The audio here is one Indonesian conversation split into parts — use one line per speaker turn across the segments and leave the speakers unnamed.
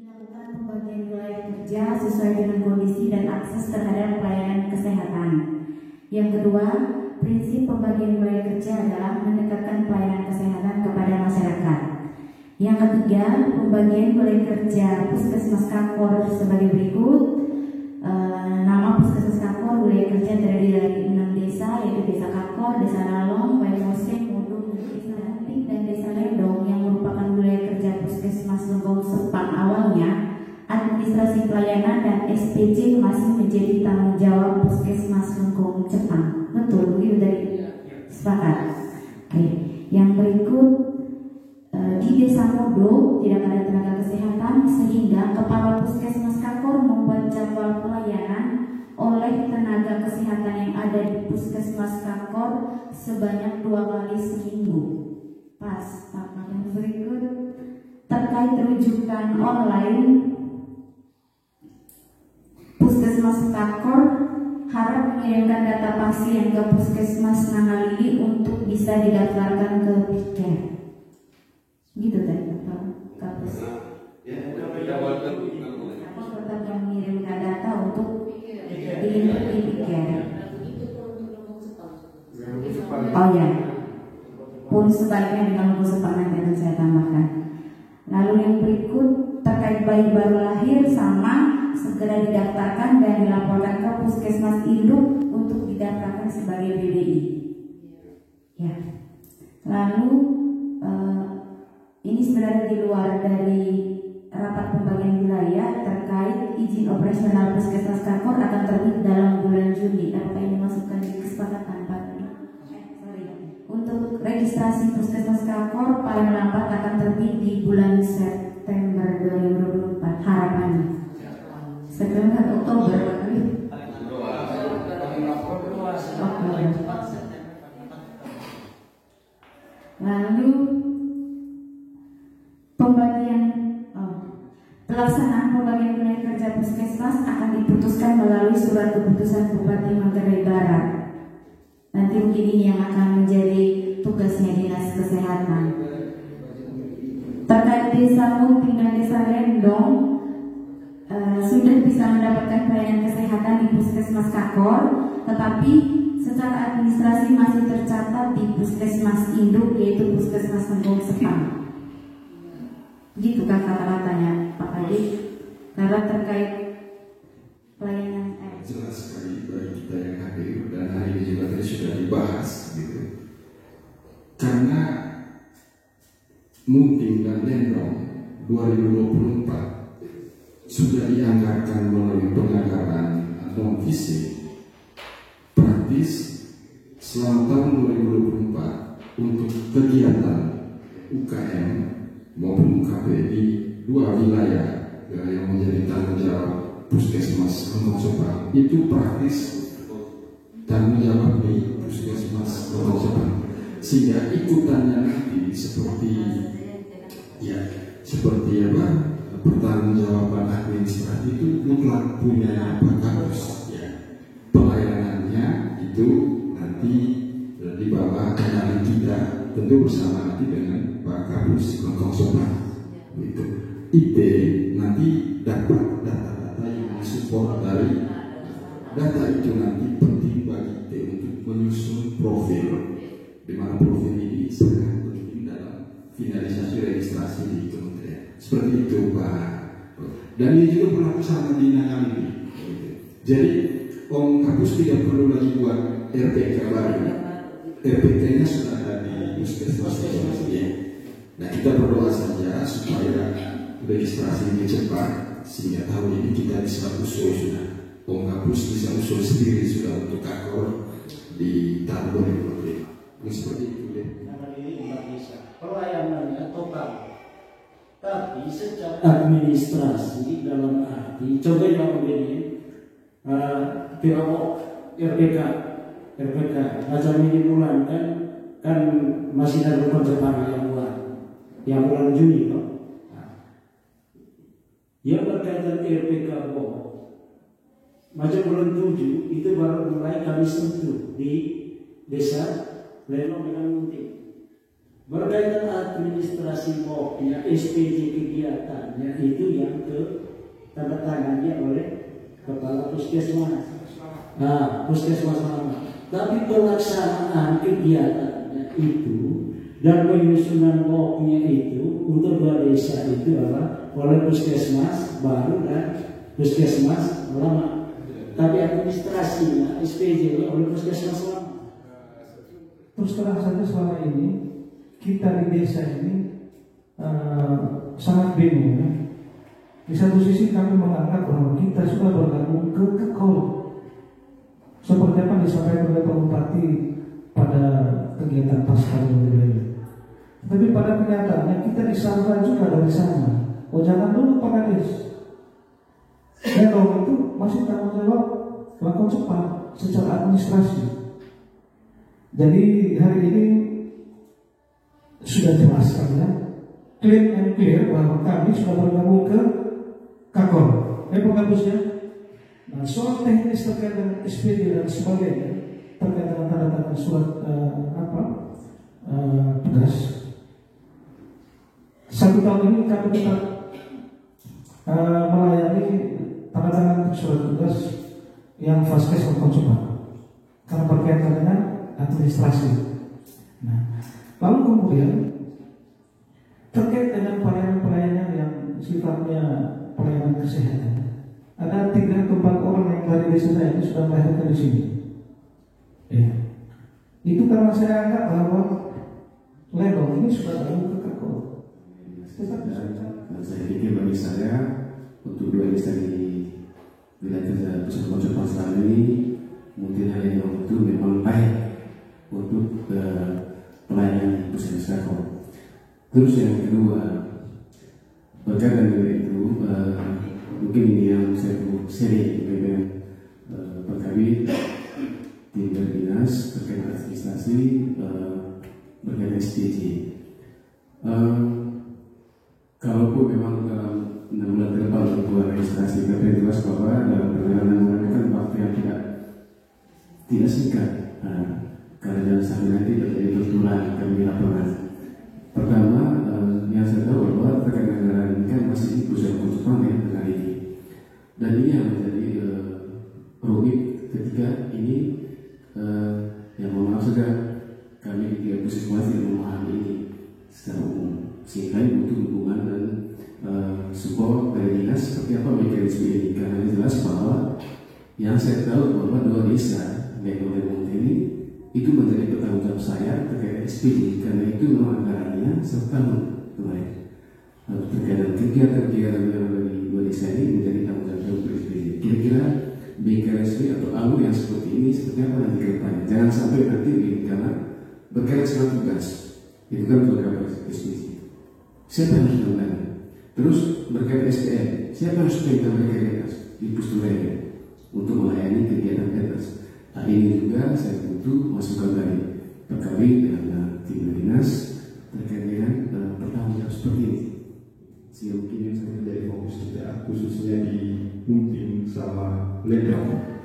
Dilakukan pembagian wilayah kerja sesuai dengan kondisi dan akses terhadap pelayanan kesehatan. Yang kedua, prinsip pembagian wilayah kerja adalah mendekatkan pelayanan kesehatan kepada masyarakat. Yang ketiga, pembagian wilayah kerja Puskesmas Kakor sebagai berikut. Nama Puskesmas Kakor wilayah kerja terdiri dari 6 desa, yaitu Desa Kakor, Desa Nalong, Waimose, Mudung, Desa Ranting, dan Desa Lendong yang merupakan wilayah kerja Puskesmas Lenggong Sepang awalnya. Administrasi pelayanan dan SPJ masih menjadi tanggung jawab Puskesmas Lenggong Sepang. Betul, begitu dari sepakat. Oke. Yang berikut, di Desa Modo tidak ada tenaga kesehatan sehingga Kepala Puskesmas Kakor membuat jadwal pelayanan oleh tenaga kesehatan yang ada di Puskesmas Kakor sebanyak 2 kali seminggu. Pas, Pak. Yang berikut terkait rujukan online, Puskesmas Kakor harap mengirimkan data pasien ke Puskesmas Nangalili untuk bisa didaftarkan ke PIKER. Gitu tadi Pak Kapus. Kakor tetap mengirimkan data untuk diinput di PIKER. Oh ya, pun sebaliknya dengan Lenggong Sepang nanti akan saya tambahkan. Lalu yang berikut terkait bayi baru lahir sama segera didaftarkan dan dilaporkan ke Puskesmas Induk untuk didaftarkan sebagai BBI. Ya. Lalu ini sebenarnya di luar dari rapat pembagian wilayah terkait izin operasional Puskesmas Kakor akan terbit dalam bulan Juni. Apakah ini masukkan di kesepakatan Pak? Untuk registrasi Puskesmas Kakor paling lambat akan terbit di bulan September 2024 harapannya. September Oktober. Lalu pelaksanaan pembagian wilayah kerja Puskesmas akan diputuskan melalui surat keputusan Bupati Manggarai Barat. Nanti mungkin ini yang akan menjadi tugasnya Dinas Kesehatan. Terkait Desa Munting dan Desa Lendong, sudah bisa mendapatkan pelayanan kesehatan di Puskesmas Kakor, tetapi secara administrasi masih tercatat di Puskesmas Induk, yaitu Puskesmas Lenggong Sepang. Gitu kan kata-katanya Pak Adi. Karena terkait pelayanan
jelas sekali bagi kita yang hadir, dan hari ini juga tadi sudah dibahas gitu. Karena Munting dan Lendong 2024 sudah dianggarkan melalui penganggaran non fisik praktis selama tahun 2024 untuk kegiatan UKM maupun UKP di 2 wilayah yang menjadi tanggung jawab Puskesmas Lenggong Sepang itu praktis dan menjawab di Puskesmas Lenggong Sepang, sehingga ikutannya nanti seperti apa pertanggungjawaban administratif itu mutlak punya Pak Kapus. Pelayanannya itu nanti di bawah kendali kita, tentu bersama nanti dengan Pak Kapus Lenggong Sepang. Gitu. IT nanti dapat data-data yang mensupport dari data itu nanti penting bagi IT untuk menyusun profil, di mana profil ini sangat penting dalam finalisasi registrasi di kementerian. Seperti itu Pak. Dan ini juga berlaku sama di Nangalili. Jadi Om Kapus tidak perlu lagi buat RPK baru. RPK-nya sudah ada di Puskesmas ya. Nah, kita berdoa saja supaya registrasi ini cepat, sehingga tahun ini kita bisa usul sudah. Om Kapus bisa usul sendiri sudah untuk Kakor di tahun 2025. Seperti itu deh.
Nangalili 4 desa. Pelayanannya total. Tapi secara administrasi dalam arti, coba yang begini, Pirowok RPK, macam ini bulan kan masih ada perjalanan yang bulan Juni kok. Yang berkaitan RPK macam bulan 7 itu baru mulai kami sentuh di Desa Lendong dengan Munting. Berkaitan administrasi MOP-nya, SPJ kegiatannya itu yang tanda tangannya oleh kepala puskesmas. Puskesmas mana? Tapi pelaksanaan kegiatannya itu dan penyusunan MOP-nya itu untuk dua desa itu apa? Oleh puskesmas baru dan puskesmas lama. Tapi administrasinya, SPJ-nya oleh puskesmas lama.
Terus terang saja selama ini kita di desa ini sangat bingung ya. Di satu sisi kami menganggap bahwa kita sudah bergabung ke KEKOL seperti apa disampaikan oleh Pak Bupati pada kegiatan pasca ini. Tapi pada kenyataannya kita disampaikan juga dari sana. Oh jangan dulu Pak Kades. Ya kalau itu masih tanggung jawab lakukan cepat secara administrasi. Jadi hari ini sudah jelas ya, clean and clear bahwa kami sudah bergabung ke KAKOR. Bagusnya. Nah, soal teknis terkait dengan SPD dan sebagainya, terkait dengan tanda tangan surat tugas. 1 tahun ini kami tetap melayani tanda tangan surat tugas yang fast case atau cepat karena berkaitan dengan administrasi. Nah, lalu kemudian terkait dengan pelayanan-pelayanan yang sifatnya pelayanan kesehatan, ada 3 ke 4 orang yang dari desa saya itu sudah melahirkan di sini. Ya, itu karena saya anggap bahwa Lenong ini sudah lalu ke KAKOR.
Saya pikir bagi saya untuk 2 desa di wilayah Pusat Kota Pasar ini mungkin hanya yang itu memang baik untuk pelayanan puskesmas KAKOR. Terus yang kedua, berkaitan dengan itu, mungkin ini yang saya sering dengan Pak Kabit, tim dinas terkait administrasi berkaitan SPJ. Kalaupun memang dalam 6 bulan ke depan untuk administrasi, tapi jelas bahwa dalam perjalanan menggunakan waktu yang tidak singkat. Karena jangan sampai nanti terjadi benturan kami di lapangan. Pertama, yang saya tahu bahwa terkait anggaran ini kan masih di pusat konsultan ya hari ini, dan ini yang menjadi rumit ketika ini yang mohon maaf saja kami di puskesmas yang memahami ini secara umum, sehingga butuh dukungan dan support dari dinas seperti apa mekanisme ini. Karena jelas bahwa yang saya tahu bahwa 2 desa Lenong dan Monte ini itu menjadi bertanggung jawab saya terkait SPD, karena itu memang anggarannya setahun kemarin. Terkait dengan kegiatan-kegiatan yang ada di 2 desa ini menjadi tanggung jawab SPD. Kira-kira BKSP atau alur yang seperti ini seperti apa nanti ke depannya? Jangan sampai nanti ini karena berkaitan dengan tugas itu kan program SPD. Siapa yang harus melakukan? Terus berkait SDM, siapa yang harus memegang mereka di Pusturaya untuk melayani kegiatan atas? Nah, ini juga saya butuh masukan dari Pak Kabit dan tim dinas terkait dengan pertanyaan seperti ini. Sehingga mungkin yang saya
menjadi fokus kita khususnya di Munting sama Lenong.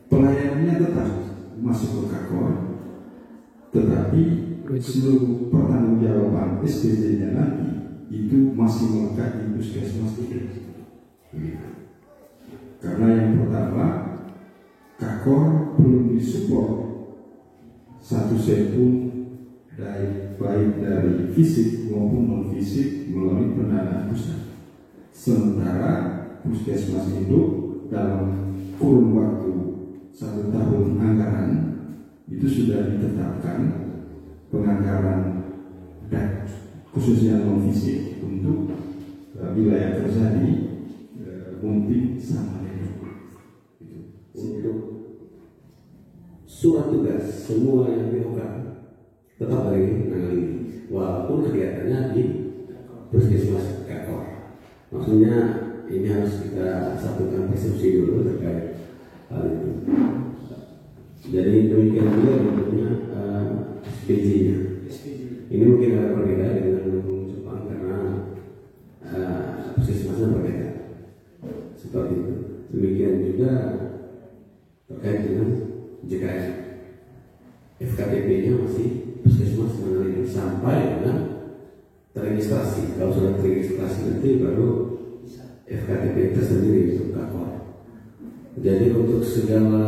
Pelayanannya tetap masuk ke KAKOR, tetapi seluruh pertanggungjawaban SPJ-nya nanti itu masih melekat di puskesmas itu. Karena yang pertama, KAKOR belum disupport 1 sen pun baik dari fisik maupun non fisik melalui pendanaan pusat. Sementara puskesmas itu dalam kurun waktu 1 tahun anggaran itu sudah ditetapkan penganggaran dan khususnya non fisik untuk wilayah terjadi Munting sama
untuk surat tugas semua yang dilakukan tetap dari menangani walaupun kegiatannya di puskesmas KAKOR. Maksudnya ini harus kita satukan persepsi dulu terkait hal itu. Jadi demikian juga bentuknya SPJ-nya. Ini mungkin agak berbeda dengan Jepang karena puskesmasnya berbeda. Seperti itu. Demikian juga terkait dengan JKN, FKTP-nya masih puskesmas menangani sampai terregistrasi. Kalau sudah terregistrasi nanti baru FKTP tersendiri untuk kakor. Jadi untuk segala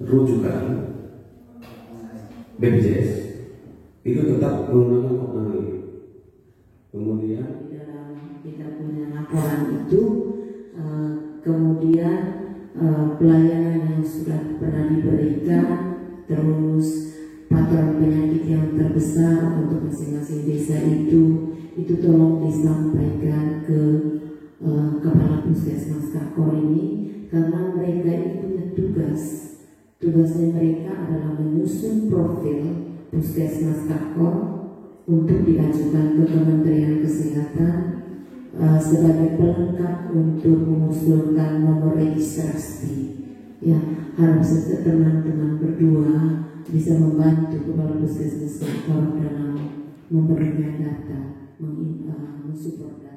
rujukan BPJS itu tetap menggunakan Kopnamil. Kemudian
di dalam kita punya laporan itu, kemudian pelayanan yang sudah pernah diberikan, terus patron penyakit yang terbesar untuk masing-masing desa itu tolong disampaikan ke kepala puskesmas kakor ini, karena mereka itu punya tugasnya mereka adalah menyusun profil puskesmas kakor untuk diajukan ke Kementerian Kesehatan sebagai pelengkap untuk mengusulkan nomor registrasi. Ya, harap saja teman-teman berdua bisa membantu kepala puskesmas kakor dalam memberikan data, mensupport data.